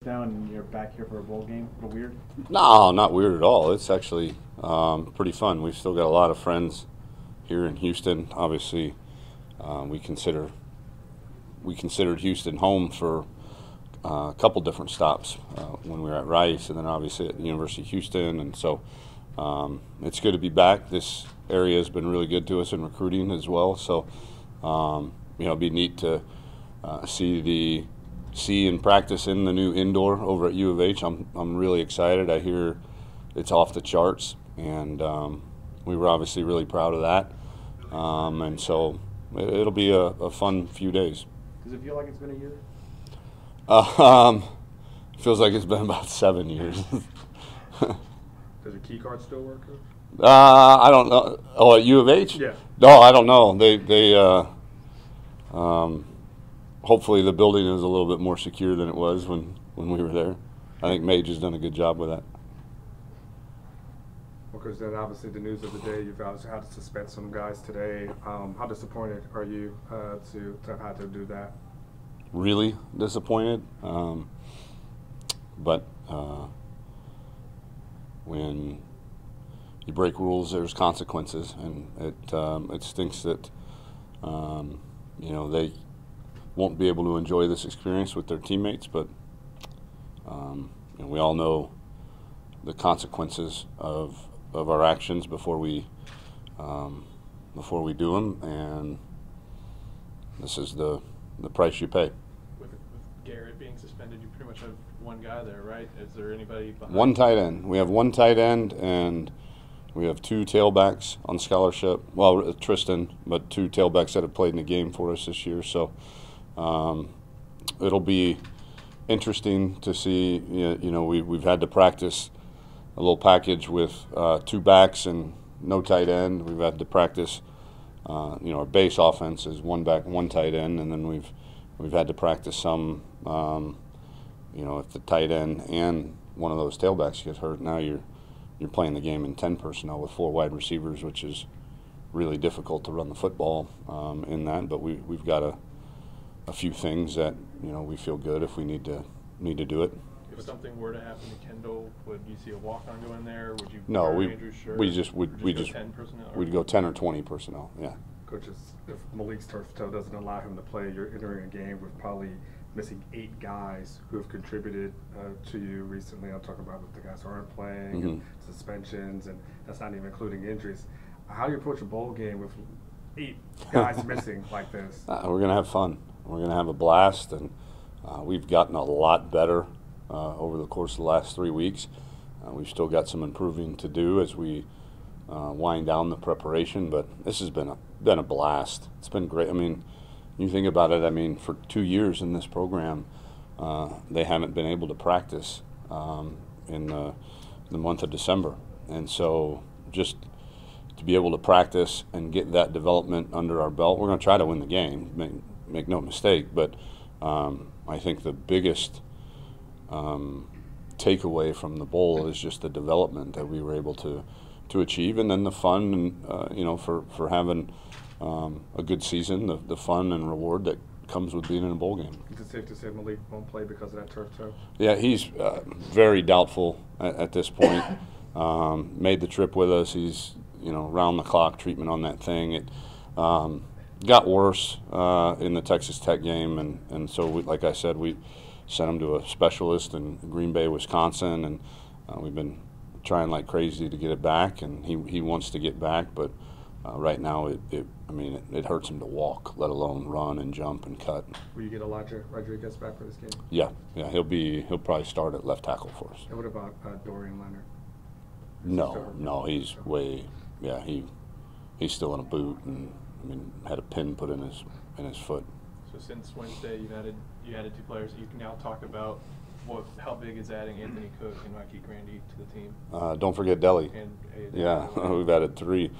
Down and you're back here for a bowl game? A little weird? No, not weird at all. It's actually pretty fun. We've still got a lot of friends here in Houston. Obviously, we considered Houston home for a couple different stops when we were at Rice, and then obviously at the University of Houston. And so it's good to be back. This area has been really good to us in recruiting as well. So it'd be neat to see and practice in the new indoor over at U of H. I'm really excited. I hear it's off the charts, and we were obviously really proud of that. And so it'll be a fun few days. Does it feel like it's been a year? Feels like it's been about 7 years. Does your key card still work? I don't know. Oh, at U of H? Yeah. No, I don't know. Hopefully the building is a little bit more secure than it was when we were there. I think Mage has done a good job with that. Because then obviously the news of the day, you've had to suspend some guys today. How disappointed are you to have had to do that? Really disappointed. But when you break rules, there's consequences, and it stinks that they won't be able to enjoy this experience with their teammates. But we all know the consequences of our actions before we do them, and this is the price you pay. With Garrett being suspended, you pretty much have one guy there, right? Is there anybody behind? One tight end. We have one tight end, and we have two tailbacks on scholarship. Well, Tristan, but two tailbacks that have played in the game for us this year. So it'll be interesting to see. We've had to practice a little package with two backs and no tight end. We've had to practice. Our base offense is one back, one tight end, and then we've had to practice some. If the tight end and one of those tailbacks gets hurt, now you're playing the game in 10 personnel with 4 wide receivers, which is really difficult to run the football in that. But we've got a few things that we feel good if we need to do it. If something were to happen to Kendall, would you see a walk-on go in there? Would you? No, Andrew's shirt? we just 10 personnel. We'd go 10 or 20 personnel. Yeah. Coaches, if Malik's turf toe doesn't allow him to play, you're entering a game with probably missing 8 guys who have contributed to you recently. I'm talking about the guys who aren't playing, and suspensions, and that's not even including injuries. How do you approach a bowl game with 8 guys missing like this? We're going to have fun. We're going to have a blast, and we've gotten a lot better over the course of the last 3 weeks. We've still got some improving to do as we wind down the preparation, but this has been a blast. It's been great. I mean, you think about it, I mean, for 2 years in this program, they haven't been able to practice in the month of December. And so just to be able to practice and get that development under our belt, we're going to try to win the game, make no mistake. But I think the biggest takeaway from the bowl is just the development that we were able to achieve, and then the fun, and for having a good season, the fun and reward that comes with being in a bowl game. Is it safe to say Malik won't play because of that turf toe? Yeah, he's very doubtful at this point. Made the trip with us. He's round the clock treatment on that thing. It got worse in the Texas Tech game, and so like I said, we sent him to a specialist in Green Bay, Wisconsin, and we've been trying like crazy to get it back, and he wants to get back, but right now it hurts him to walk, let alone run and jump and cut. Will you get Elijah Rodriguez back for this game? Yeah, he'll probably start at left tackle for us. And what about Dorian Leonard? No, he's he's still in a boot, and had a pin put in his foot. So since Wednesday, you added 2 players. You can now talk about how big is adding Anthony Cook and Mikey Grandy to the team? Don't forget Deli. And yeah, we've added 3.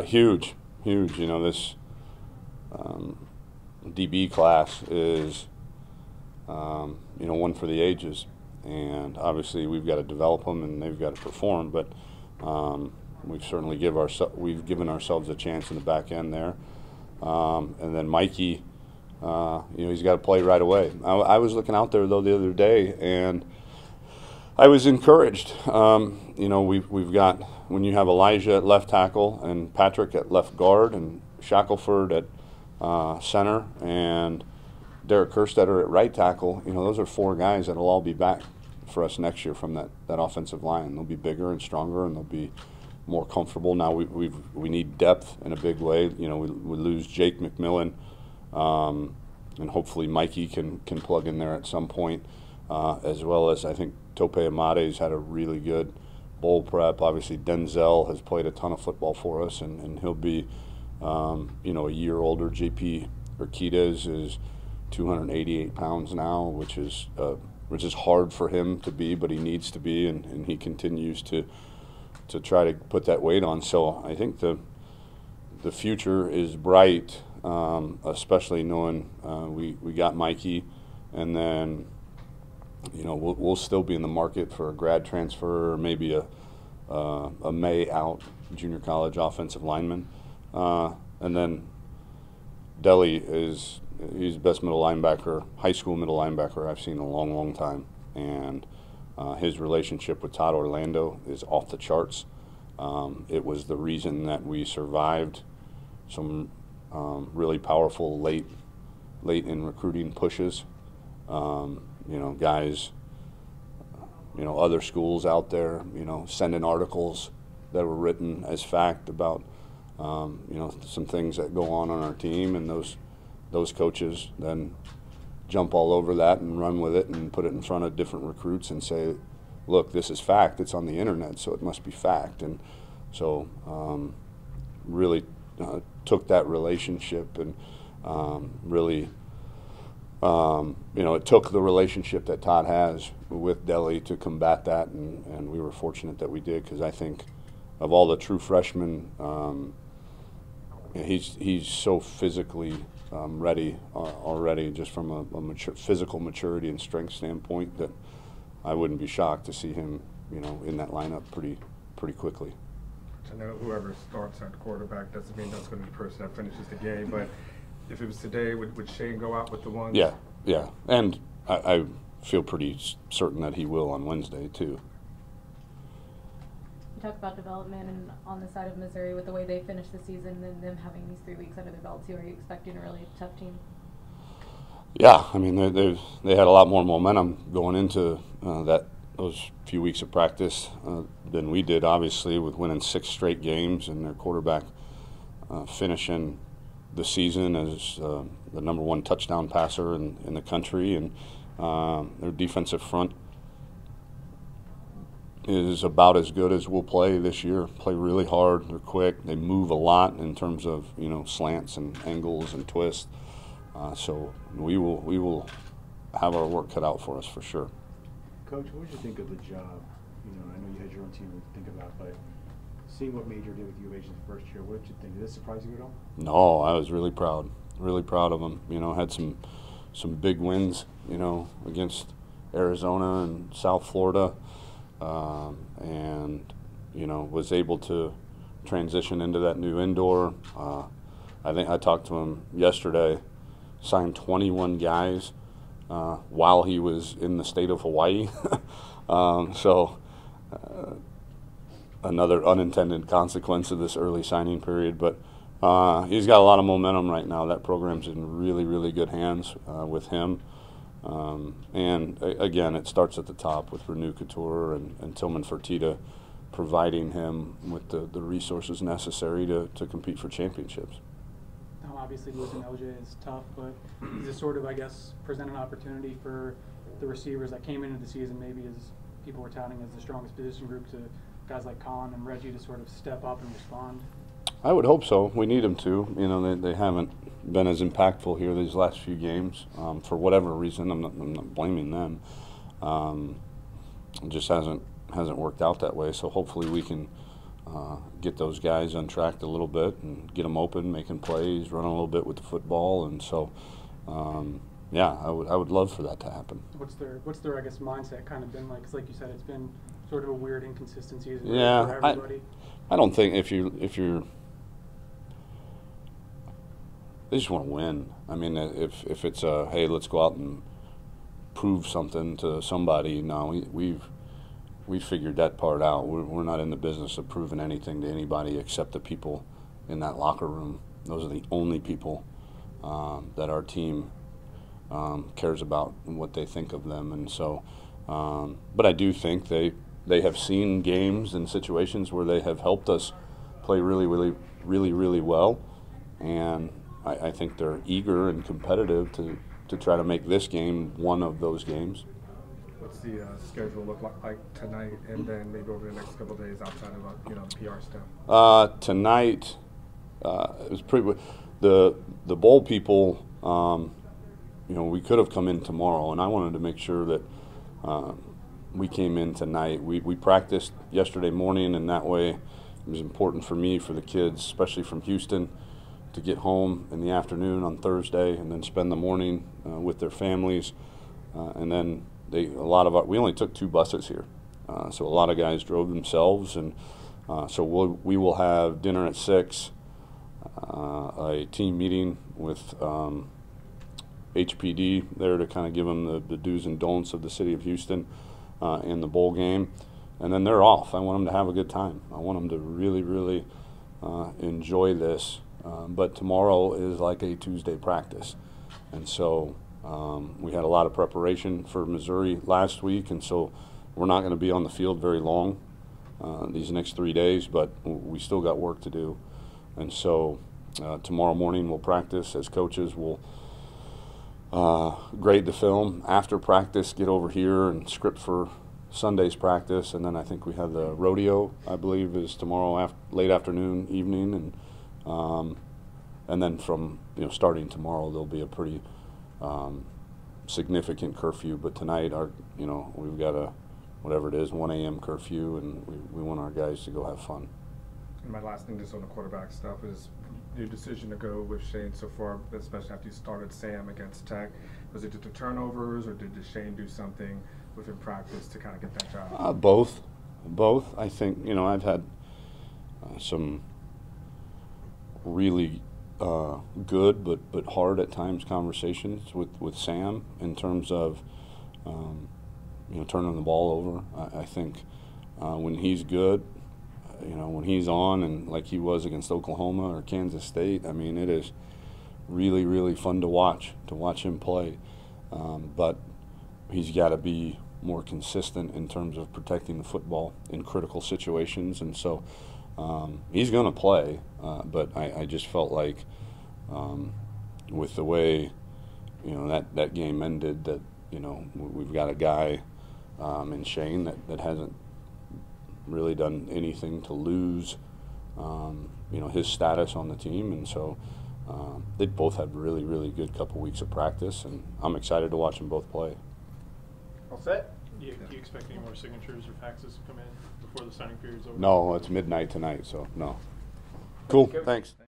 Huge. This DB class is one for the ages, and obviously we've got to develop them and they've got to perform. But we've certainly given ourselves a chance in the back end there. And then Mikey he's got to play right away. I was looking out there though the other day, and I was encouraged. We've got, when you have Elijah at left tackle and Patrick at left guard and Shackelford at center and Derek Kerstetter at right tackle, those are 4 guys that'll all be back for us next year from that offensive line. They'll be bigger and stronger, and they'll be more comfortable. Now we need depth in a big way. We lose Jake McMillan, and hopefully Mikey can plug in there at some point, as well as I think Tope Amade's had a really good bowl prep. Obviously Denzel has played a ton of football for us, and he'll be a year older. JP Urquidez is 288 pounds now, which is hard for him to be, but he needs to be, and he continues to try to put that weight on. So I think the future is bright, especially knowing we got Mikey, and then we'll still be in the market for a grad transfer or maybe a May out junior college offensive lineman, and then Deli he's the best high school middle linebacker I've seen in a long, long time, and his relationship with Todd Orlando is off the charts. It was the reason that we survived some really powerful late in recruiting pushes. Guys, other schools out there, sending articles that were written as fact about, some things that go on our team, and those coaches then jump all over that and run with it and put it in front of different recruits and say, look, this is fact. It's on the internet, so it must be fact. And so really took that relationship and really, it took the relationship that Todd has with Deli to combat that, and we were fortunate that we did, because I think of all the true freshmen, he's so physically ready already, just from a physical maturity and strength standpoint, that I wouldn't be shocked to see him, in that lineup pretty quickly. I know whoever starts at quarterback doesn't mean that's going to be the person that finishes the game, but if it was today, would Shane go out with the ones? Yeah, and I feel pretty certain that he will on Wednesday too. You talk about development, and on the side of Missouri, with the way they finished the season and them having these 3 weeks under their belt too, are you expecting a really tough team? Yeah, I mean they had a lot more momentum going into those few weeks of practice than we did, obviously, with winning 6 straight games, and their quarterback finishing the season as the #1 touchdown passer in the country, and their defensive front is about as good as we'll play this year. Play really hard, they're quick, they move a lot in terms of slants and angles and twists. So we will have our work cut out for us for sure. Coach, what did you think of the job? I know you had your own team to think about, but seeing what Major did with U of H in the first year, what did you think? Did this surprise you at all? No, I was really proud of him. Had some big wins, against Arizona and South Florida, and was able to transition into that new indoor. I think I talked to him yesterday. Signed 21 guys while he was in the state of Hawaii. Another unintended consequence of this early signing period. But he's got a lot of momentum right now. That program's in really, really good hands with him. And again, it starts at the top with Renew Couture and Tillman Fertitta providing him with the resources necessary to compete for championships. Obviously, losing LJ is tough, but does this sort of, I guess, present an opportunity for the receivers that came into the season, maybe as people were touting as the strongest position group, to guys like Colin and Reggie to sort of step up and respond? I would hope so. We need them to. They haven't been as impactful here these last few games for whatever reason. I'm not blaming them. It just hasn't worked out that way. So hopefully we can get those guys untracked a little bit and get them open, making plays, running a little bit with the football, and so I would love for that to happen. What's their I guess mindset kind of been like? 'Cause like you said, it's been sort of a weird inconsistency for everybody. I don't think if you're they just want to win. I mean, if it's a, hey, let's go out and prove something to somebody, no, we've figured that part out. We're not in the business of proving anything to anybody except the people in that locker room. Those are the only people that our team cares about and what they think of them. And so, but I do think they have seen games and situations where they have helped us play really well, and I think they're eager and competitive to try to make this game one of those games. What's the schedule look like tonight, and then maybe over the next couple of days outside of the PR stuff? Tonight, it was pretty. The bowl people, we could have come in tomorrow, and I wanted to make sure that we came in tonight. We practiced yesterday morning, and that way it was important for me, for the kids, especially from Houston, to get home in the afternoon on Thursday and then spend the morning with their families. And then we only took 2 buses here, so a lot of guys drove themselves, and so we will have dinner at 6, a team meeting with HPD there to kind of give them the do's and don'ts of the city of Houston in the bowl game, and then they're off. I want them to have a good time. I want them to really enjoy this. But tomorrow is like a Tuesday practice, and so we had a lot of preparation for Missouri last week, and so we're not going to be on the field very long these next 3 days, but we still got work to do. And so tomorrow morning we'll practice as coaches. We'll grade the film after practice, get over here and script for Sunday's practice, and then I think we have the rodeo, I believe, is tomorrow late afternoon, evening, and then from starting tomorrow there'll be a pretty significant curfew. But tonight we've got a whatever it is 1 a.m. curfew, and we want our guys to go have fun. And my last thing just on the quarterback stuff is your decision to go with Shane so far, especially after you started Sam against Tech. Was it just the turnovers, or did Shane do something within practice to kind of get that job? Both. I think I've had some really good but hard at times conversations with Sam in terms of turning the ball over. I think when he's good, when he's on, and like he was against Oklahoma or Kansas State, I mean, it is really fun to watch him play. But he's got to be more consistent in terms of protecting the football in critical situations, and so he's going to play. But I just felt like with the way that game ended, that we've got a guy in Shane that hasn't really done anything to lose his status on the team, and so they both had really good couple weeks of practice, and I'm excited to watch them both play. All set? Do you expect any more signatures or faxes to come in before the signing period's over? No, it's midnight tonight, so no. Cool, thanks.